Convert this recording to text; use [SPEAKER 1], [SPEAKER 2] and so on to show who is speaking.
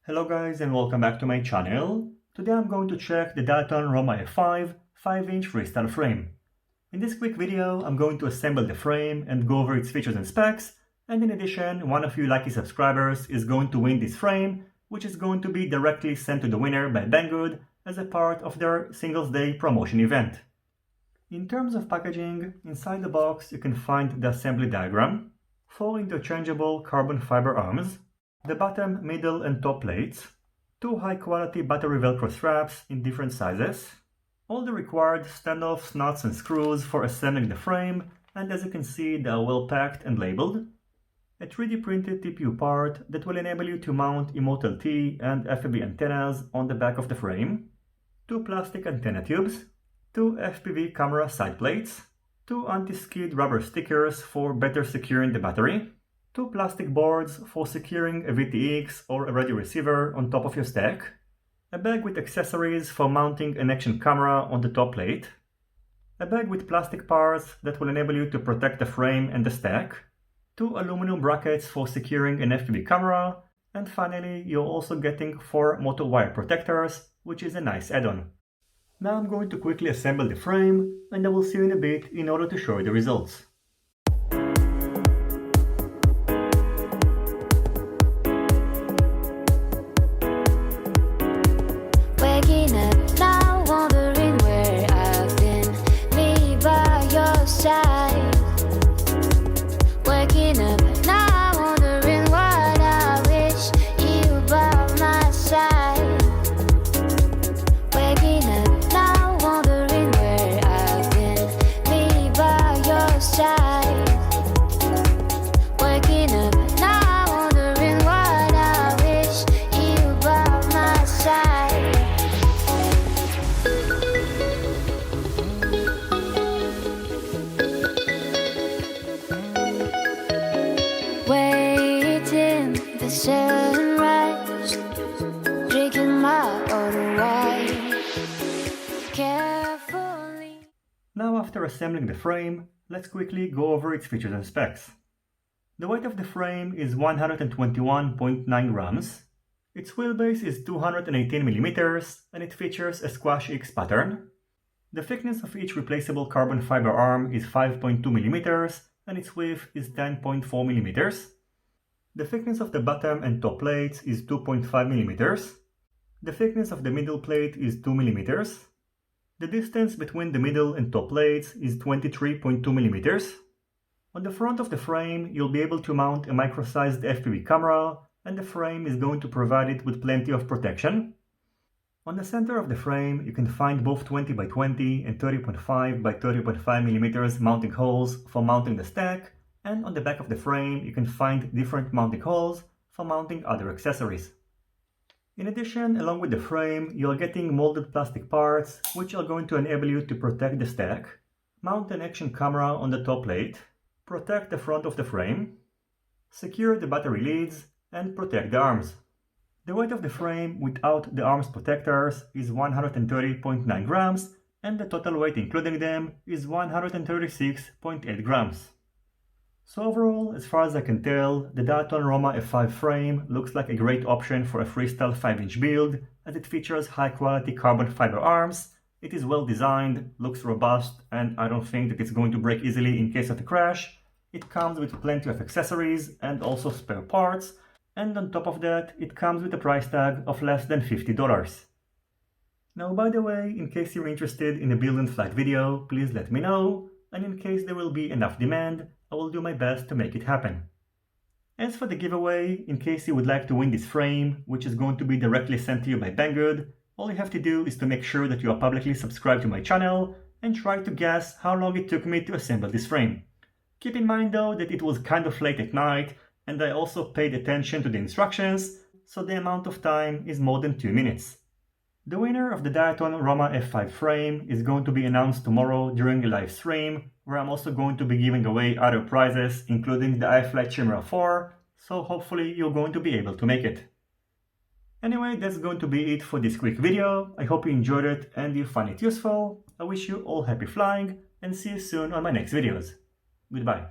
[SPEAKER 1] Hello guys and welcome back to my channel. Today I'm going to check the Diatone Roma F5 5-inch freestyle frame. In this quick video I'm going to assemble the frame and go over its features and specs, and in addition one of you lucky subscribers is going to win this frame, which is going to be directly sent to the winner by Banggood as a part of their Singles Day promotion event. In terms of packaging, inside the box you can find the assembly diagram, 4 interchangeable carbon fiber arms, the bottom, middle and top plates, 2 high-quality battery velcro straps in different sizes, all the required standoffs, nuts and screws for assembling the frame, and as you can see they are well packed and labeled, a 3D printed TPU part that will enable you to mount Immortal T and FPV antennas on the back of the frame, 2 plastic antenna tubes, 2 FPV camera side plates, 2 anti-skid rubber stickers for better securing the battery, 2 plastic boards for securing a VTX or a radio receiver on top of your stack, a bag with accessories for mounting an action camera on the top plate, a bag with plastic parts that will enable you to protect the frame and the stack, 2 aluminum brackets for securing an FPV camera, and finally you're also getting 4 motor wire protectors, which is a nice add-on. Now I'm going to quickly assemble the frame and I will see you in a bit in order to show you the results.
[SPEAKER 2] Sunrise, drinking my own wine carefully.
[SPEAKER 1] Now after assembling the frame, let's quickly go over its features and specs. The weight of the frame is 121.9 grams, its wheelbase is 218 mm and it features a Squash X pattern. The thickness of each replaceable carbon fiber arm is 5.2 mm and its width is 10.4 mm. The thickness of the bottom and top plates is 2.5 mm. The thickness of the middle plate is 2 mm. The distance between the middle and top plates is 23.2 mm. On the front of the frame, you'll be able to mount a micro-sized FPV camera, and the frame is going to provide it with plenty of protection. On the center of the frame, you can find both 20x20 and 30.5x30.5 mm mounting holes for mounting the stack, and on the back of the frame you can find different mounting holes for mounting other accessories. In addition, along with the frame, you're getting molded plastic parts which are going to enable you to protect the stack, mount an action camera on the top plate, protect the front of the frame, secure the battery leads, and protect the arms. The weight of the frame without the arms protectors is 130.9 grams, and the total weight including them is 136.8 grams. So overall, as far as I can tell, the Diatone Roma F5 frame looks like a great option for a freestyle 5-inch build, as it features high-quality carbon fiber arms, it is well designed, looks robust, and I don't think that it's going to break easily in case of a crash. It comes with plenty of accessories and also spare parts, and on top of that, it comes with a price tag of less than $50. Now by the way, in case you're interested in a build and flight video, please let me know, and in case there will be enough demand, I will do my best to make it happen. As for the giveaway, in case you would like to win this frame, which is going to be directly sent to you by Banggood, all you have to do is to make sure that you are publicly subscribed to my channel and try to guess how long it took me to assemble this frame. Keep in mind though that it was kind of late at night and I also paid attention to the instructions, so the amount of time is more than 2 minutes. The winner of the Diatone Roma F5 frame is going to be announced tomorrow during a live stream, where I'm also going to be giving away other prizes, including the iFlight Chimera 4, so hopefully you're going to be able to make it. Anyway, that's going to be it for this quick video. I hope you enjoyed it and you find it useful. I wish you all happy flying and see you soon on my next videos. Goodbye.